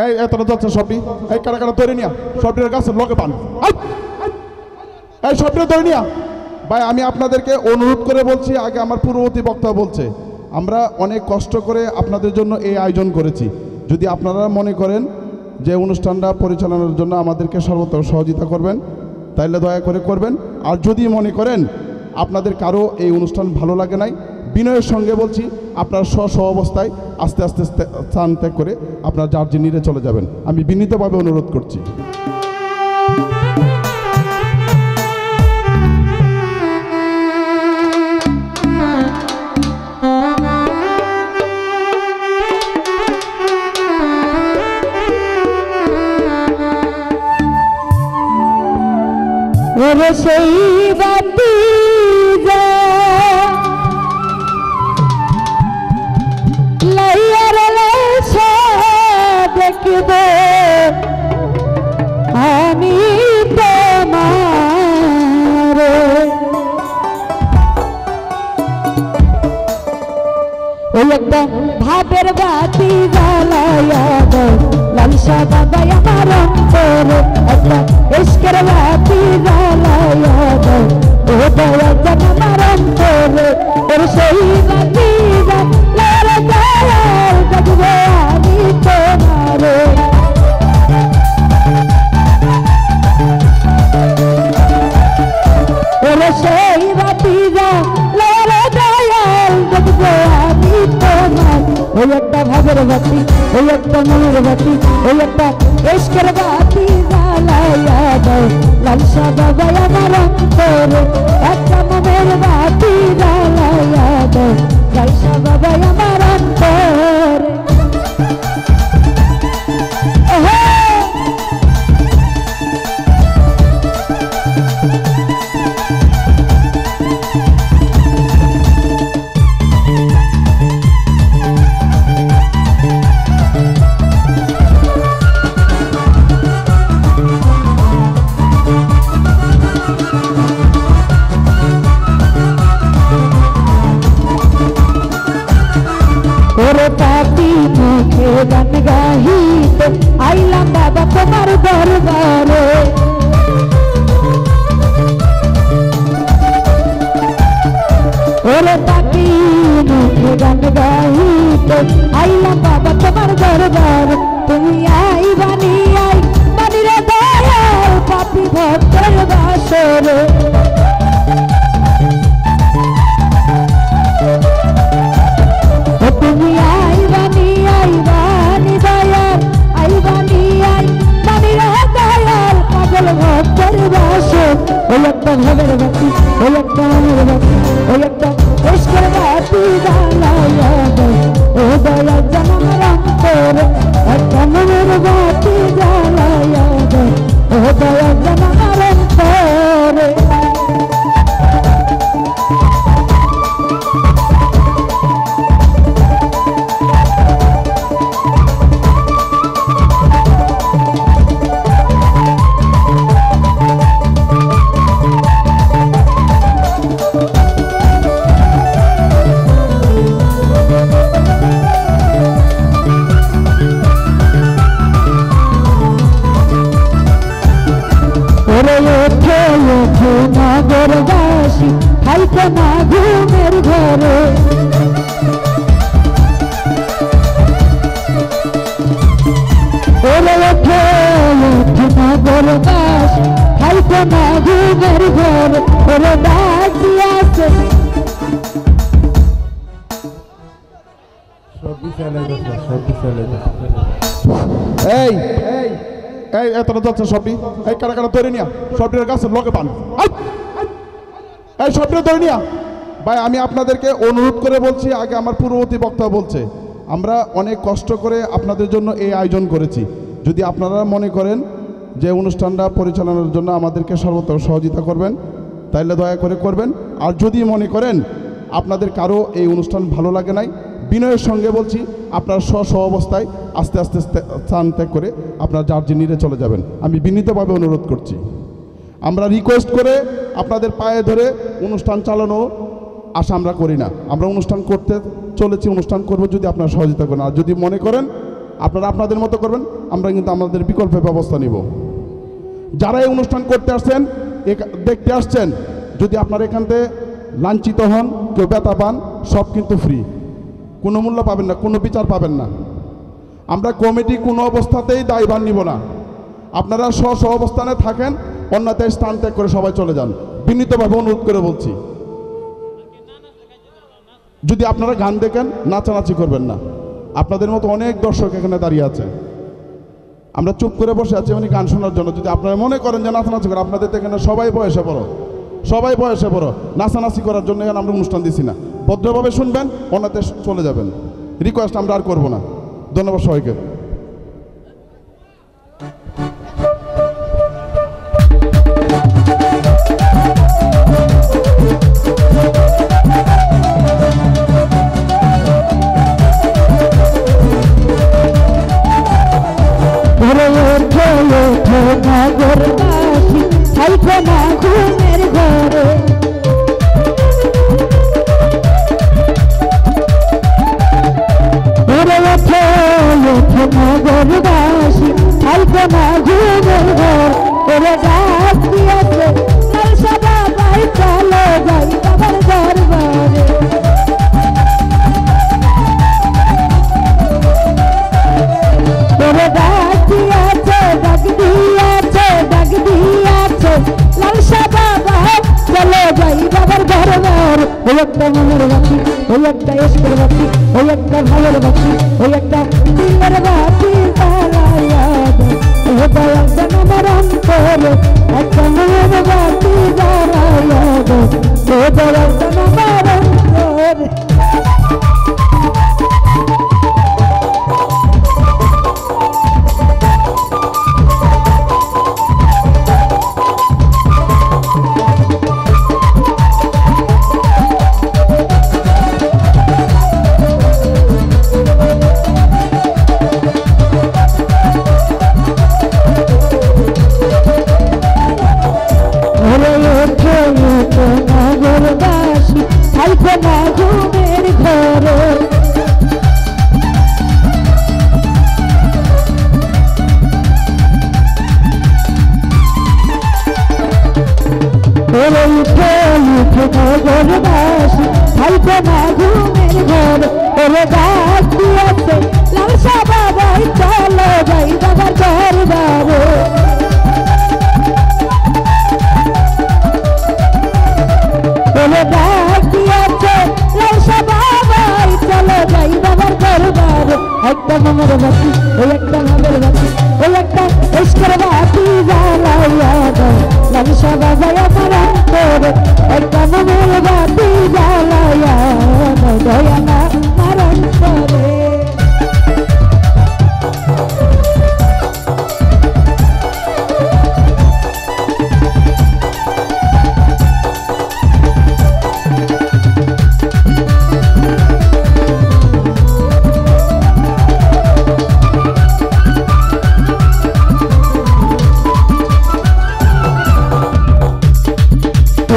এই এতটা যাচ্ছে সবটি এই কারা কারা ধরে নিয়া সবটির গাছের লগে পান এই সবটি ধরে নিয়া ভাই আমি আপনাদেরকে অনুরোধ করে বলছি, আগে আমার পূর্ববর্তী বক্তা বলছে আমরা অনেক কষ্ট করে আপনাদের জন্য এই আয়োজন করেছি। যদি আপনারা মনে করেন যে অনুষ্ঠানটা পরিচালনার জন্য আমাদেরকে সর্বত্র সহযোগিতা করবেন তাইলে দয়া করে করবেন। আর যদি মনে করেন আপনাদের কারো এই অনুষ্ঠান ভালো লাগে নাই, বিনয়ের সঙ্গে বলছি আপনার স্ব অবস্থায় আস্তে আস্তে স্থান ত্যাগ করে আপনার যার জিনিসে চলে যাবেন। আমি বিনীতভাবে অনুরোধ করছি। সেই বাতি দেখব আমি তোমার ওই একটা ভাবের বাতি জ্বালাইয়া দাও লালসা বাবা আমার অন্তরে একটা ইশকের বাতি জ্বালাইয়া দাও ও দয়া জান আমার অন্তরে ওর সেই বাতি জ্বালাইয়া দেখব আমি তোমারে ওর সেই বাতি জ্বালাইয়া দেখব আমি তোমার ওই একটা ভাবের বাতি ওই একটা মনের বাতি ওই একটা ইশকের বাতি জ্বালাইয়া দাও লালসা বাবা আমার অন্তরে একটা মনের বাতি জ্বালাইয়া দাও লালসা বাবা আমার অন্তরে গান গাহিতে আইলাম বাবা তোমার দরবারে ওরে পাখি মুখে গান গাহিতে আইলাম বাবা তোমার দরবারে তুমি বানি রে দয়াল পাপি ভক্তের বাসরে তুমি বানি দয়াল বানি রে দয়াল পাগল ভক্তের বাসর ওই একটা ভাবের বাতি ওই একটা মনের বাতি ওই একটা ইশকের বাতি জ্বালাইয়া দাও ও দয়া জান আমার অন্তরে একটা মনের বাতি জ্বালাইয়া দাও ও দয়া জান আমার অন্তরে নগরবাসী খাইতে না ঘুমের ঘরে ওরে ওঠে নগরবাসী খাইতে না ঘুমের ঘরে ওরে ডাক দিয়াছে এই এই এতটা যাচ্ছে সবটি এই কারা কারা ধরে নিয়া সবটির গাছের লগে পান এই সবটি ধরে নিয়া ভাই আমি আপনাদেরকে অনুরোধ করে বলছি, আগে আমার পূর্ববর্তী বক্তা বলছে আমরা অনেক কষ্ট করে আপনাদের জন্য এই আয়োজন করেছি। যদি আপনারা মনে করেন যে অনুষ্ঠানটা পরিচালনার জন্য আমাদেরকে সর্বত্র সহযোগিতা করবেন তাইলে দয়া করে করবেন। আর যদি মনে করেন আপনাদের কারো এই অনুষ্ঠান ভালো লাগে নাই, বিনয়ের সঙ্গে বলছি আপনার স্ব অবস্থায় আস্তে আস্তে স্থান ত্যাগ করে আপনার যার জিনিসে চলে যাবেন। আমি বিনীতভাবে অনুরোধ করছি। আমরা রিকোয়েস্ট করে আপনাদের পায়ে ধরে অনুষ্ঠান চালানো আশা আমরা করি না। আমরা অনুষ্ঠান করতে চলেছি, অনুষ্ঠান করব যদি আপনারা সহযোগিতা করেন। আর যদি মনে করেন আপনারা আপনাদের মতো করবেন, আমরা কিন্তু আমাদের বিকল্প ব্যবস্থা নিব। যারা এই অনুষ্ঠান করতে আসছেন, দেখতে আসছেন, যদি আপনারা এখান থেকে লাঞ্ছিত হন, কেউ ব্যথা পান, সব কিন্তু ফ্রি, কোনো মূল্য পাবেন না, কোনো বিচার পাবেন না। আমরা কমিটি কোনো অবস্থাতেই দায়ভার নিব না। আপনারা স্ব অবস্থানে থাকেন, অন্যথায় স্থান ত্যাগ করে সবাই চলে যান, বিনীতভাবে অনুরোধ করে বলছি। যদি আপনারা গান দেখেন, নাচানাচি করবেন না। আপনাদের মতো অনেক দর্শক এখানে দাঁড়িয়ে আছে, আমরা চুপ করে বসে আছি উনি গান শোনার জন্য। যদি আপনারা মনে করেন যে নাচানাচি করে, আপনাদের এখানে সবাই বয়সে বড়, সবাই বয়সে বড়, নাচানাচি করার জন্য এখানে আমরা অনুষ্ঠান দিছি না। ভদ্রভাবে শুনবেন, অন্যতে চলে যাবেন। রিকোয়েস্ট আমরা আর করবো না। ধন্যবাদ সবাইকে। নগরবাসী থাইকো না ঘুমের ঘরে, ওঠে ওঠে নগরবাসী থাইকো না ঘুমের ঘর, ওরে ডাক দিয়েছে লাল সাদা ভাই চলো যাই বাবার দরবারে। ওরে ডাক দিয়েছে, ডাক দিয়েছে, ডাক দিয়েছে লাল সাদা ভাই চলো যাই বাবার দরবার। ওই একটা মনের বাতি, ওই একটা ইশকের বাতি, ওই একটা ভালোর বাতি, ওই একটা দিলের বাতি জ্বালাইয়া দাও। ও দয়াল যেন আমার অন্তরে একটা মনের বাতি জ্বালাইয়া দাও। ও দয়াল যেন আমার অন্তরে। নগরবাসী থাইকো না ঘুমের ঘরে, ওরে উঠে উঠে নগরবাসী থাইকো না ঘুমের ঘরে, ওরে ডাক দিয়েছে লাল সাদা ভাই চলো যাই বাবার দরবারে। ওরে ডাক দিয়েছে লাল সাদা ভাই চলো যাই বাবার দরবারে। একটা মনের বাতি, ওই একটা ভাবের বাতি, ওই একটা ইশকের বাতি জ্বালাইয়া দাও। লাল সাদা ভাই আমার অন্তরে একটা মনের বাতি জ্বালাইয়া দাও। দয়া না আমার অন্তরে।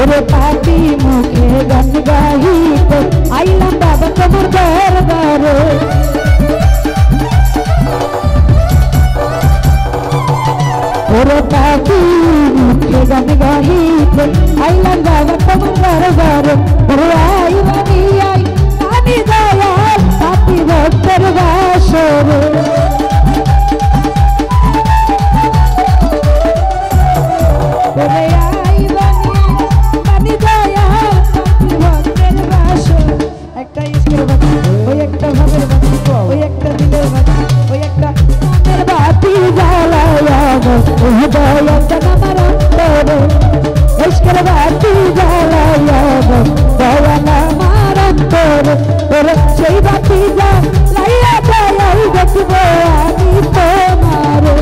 ওরে পাপি মুখে গান গাইতে আইলাম বাবা তোমার দরবারে। ওরে পাপি মুখে গান গাইতে আইলাম বাবা তোমার দরবারে। ওরে আই বানি আই বানি দয়াল পাপি ভক্তের বাসরে। ওরে আই বানি দয়াল পাপি ভক্তের বাসরে। একটা ইশকের বাতি, ওই একটা ভাবের বাতি, ওই একটা দিলের বাতি, ওই একটা মনের বাতি জ্বালাইয়া দাও। ও দয়াল যেন আমার অন্তরে ইশকের বাতি জ্বালাইয়া দাও। দয়াল আমার অন্তরে ওরে সেই বাতি জ্বালাইয়া দয়াল দেখবো আমি তোমারে।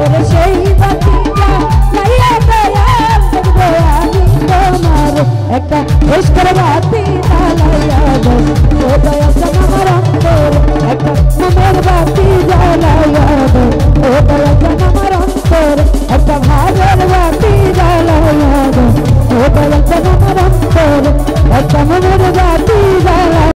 ওরে সেই বাতি জ্বালাইয়া দয়াল দেখবো আমি তোমারে। একটা ইশকের বাতি জ্বালাইয়া দাও। ও দয়াল যেন আমার অন্তরে একটা মনের বাতি জ্বালাইয়া দাও। ও দয়াল যেন আমার অন্তরে একটা ভাবের বাতি জ্বালাইয়া দাও। ও দয়াল যেন আমার অন্তরে একটা মনের বাতি জ্বালা